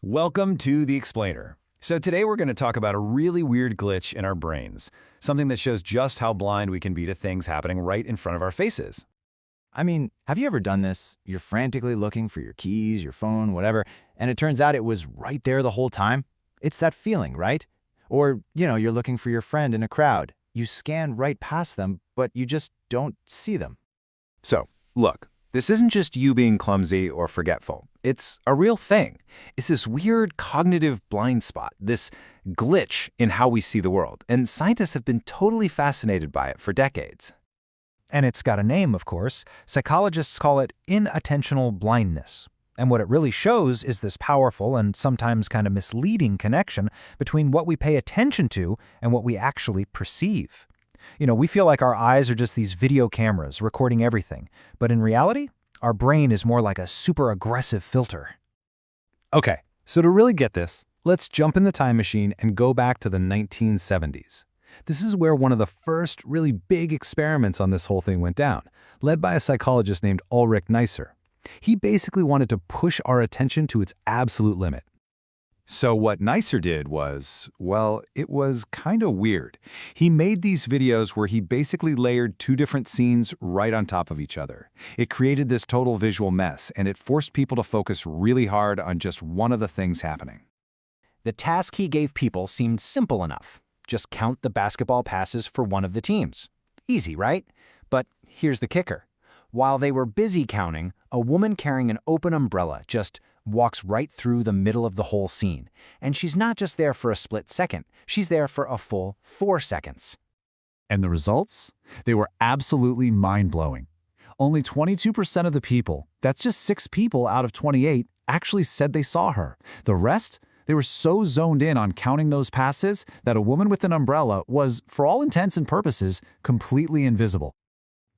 Welcome to The Explainer. So today we're going to talk about a really weird glitch in our brains, something that shows just how blind we can be to things happening right in front of our faces. I mean, have you ever done this? You're frantically looking for your keys, your phone, whatever, and it turns out it was right there the whole time? It's that feeling, right? Or, you're looking for your friend in a crowd. You scan right past them, but you just don't see them. So, look, this isn't just you being clumsy or forgetful. It's a real thing. It's this weird cognitive blind spot, this glitch in how we see the world, and scientists have been totally fascinated by it for decades. And it's got a name, of course. Psychologists call it inattentional blindness. And what it really shows is this powerful and sometimes kind of misleading connection between what we pay attention to and what we actually perceive. We feel like our eyes are just these video cameras recording everything, but in reality, our brain is more like a super aggressive filter. Okay, so to really get this, let's jump in the time machine and go back to the 1970s. This is where one of the first really big experiments on this whole thing went down, led by a psychologist named Ulrich Neisser. He basically wanted to push our attention to its absolute limit. So what Neisser did was, well, it was kind of weird. He made these videos where he basically layered two different scenes right on top of each other. It created this total visual mess, and it forced people to focus really hard on just one of the things happening. The task he gave people seemed simple enough. Just count the basketball passes for one of the teams. Easy, right? But here's the kicker. While they were busy counting, a woman carrying an open umbrella just walks right through the middle of the whole scene. And she's not just there for a split second. She's there for a full 4 seconds. And the results? They were absolutely mind-blowing. Only 22% of the people, that's just 6 people out of 28, actually said they saw her. The rest? They were so zoned in on counting those passes that a woman with an umbrella was, for all intents and purposes, completely invisible.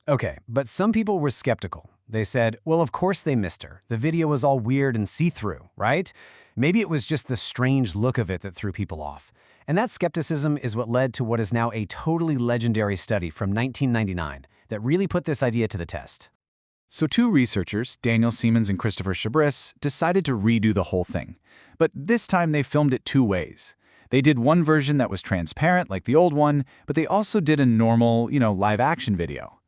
Okay, but some people were skeptical. They said, well, of course they missed her. The video was all weird and see-through, right? Maybe it was just the strange look of it that threw people off. And that skepticism is what led to what is now a totally legendary study from 1999 that really put this idea to the test. So 2 researchers, Daniel Simons and Christopher Chabris, decided to redo the whole thing. But this time they filmed it 2 ways. They did one version that was transparent like the old one, but they also did a normal, live-action video.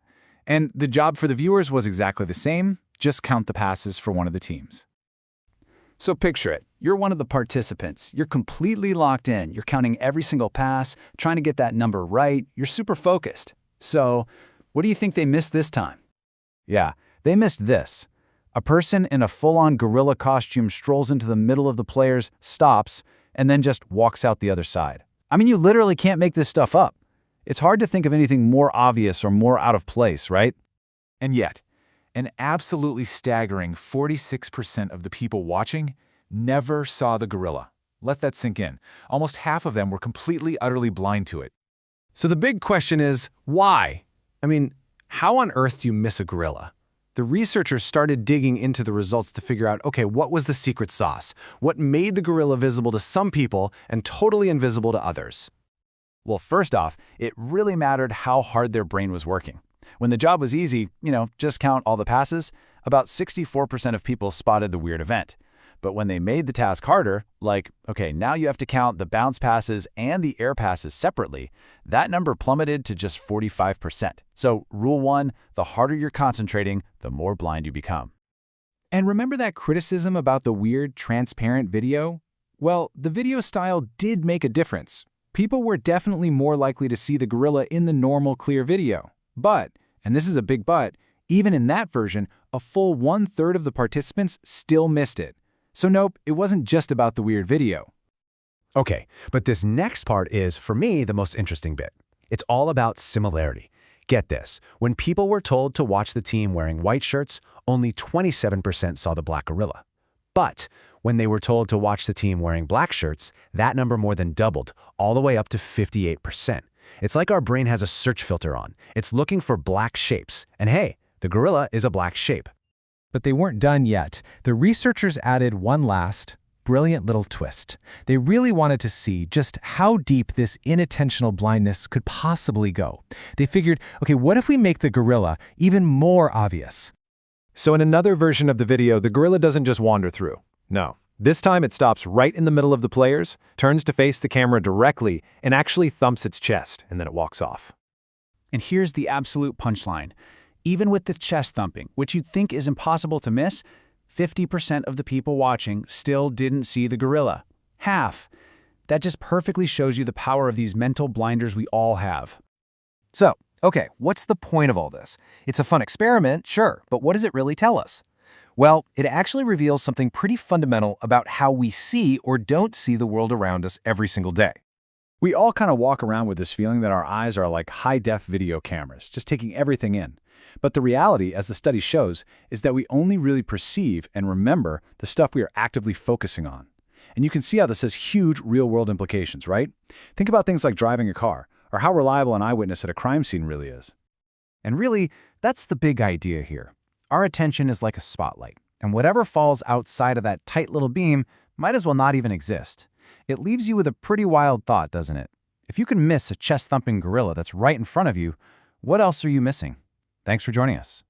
And the job for the viewers was exactly the same, just count the passes for one of the teams. So picture it. You're one of the participants. You're completely locked in. You're counting every single pass, trying to get that number right. You're super focused. So what do you think they missed this time? Yeah, they missed this. A person in a full-on gorilla costume strolls into the middle of the players, stops, and then just walks out the other side. I mean, you literally can't make this stuff up. It's hard to think of anything more obvious or more out of place, right? And yet, an absolutely staggering 46% of the people watching never saw the gorilla. Let that sink in. Almost half of them were completely, utterly blind to it. So the big question is, why? I mean, how on earth do you miss a gorilla? The researchers started digging into the results to figure out, okay, what was the secret sauce? What made the gorilla visible to some people and totally invisible to others? Well, first off, it really mattered how hard their brain was working. When the job was easy, just count all the passes, about 64% of people spotted the weird event. But when they made the task harder, like, okay, now you have to count the bounce passes and the air passes separately, that number plummeted to just 45%. So rule 1, the harder you're concentrating, the more blind you become. And remember that criticism about the weird, transparent video? Well, the video style did make a difference. People were definitely more likely to see the gorilla in the normal clear video. But, and this is a big but, even in that version, a full 1/3 of the participants still missed it. So nope, it wasn't just about the weird video. Okay, but this next part is, for me, the most interesting bit. It's all about similarity. Get this, when people were told to watch the team wearing white shirts, only 27% saw the black gorilla. But when they were told to watch the team wearing black shirts, that number more than doubled, all the way up to 58%. It's like our brain has a search filter on. It's looking for black shapes. And hey, the gorilla is a black shape. But they weren't done yet. The researchers added one last, brilliant little twist. They really wanted to see just how deep this inattentional blindness could possibly go. They figured, okay, what if we make the gorilla even more obvious? So in another version of the video, the gorilla doesn't just wander through. No, This time it stops right in the middle of the players, turns to face the camera directly, and actually thumps its chest, and then it walks off. And here's the absolute punchline. Even with the chest thumping, which you'd think is impossible to miss, 50% of the people watching still didn't see the gorilla. Half. That just perfectly shows you the power of these mental blinders we all have. So, okay, what's the point of all this? It's a fun experiment, sure, but what does it really tell us? Well, it actually reveals something pretty fundamental about how we see or don't see the world around us every single day. We all kind of walk around with this feeling that our eyes are like high-def video cameras, just taking everything in. But the reality, as the study shows, is that we only really perceive and remember the stuff we are actively focusing on. And you can see how this has huge real-world implications, right? Think about things like driving a car, or how reliable an eyewitness at a crime scene really is. And really, that's the big idea here. Our attention is like a spotlight, and whatever falls outside of that tight little beam might as well not even exist. It leaves you with a pretty wild thought, doesn't it? If you can miss a chest-thumping gorilla that's right in front of you, what else are you missing? Thanks for joining us.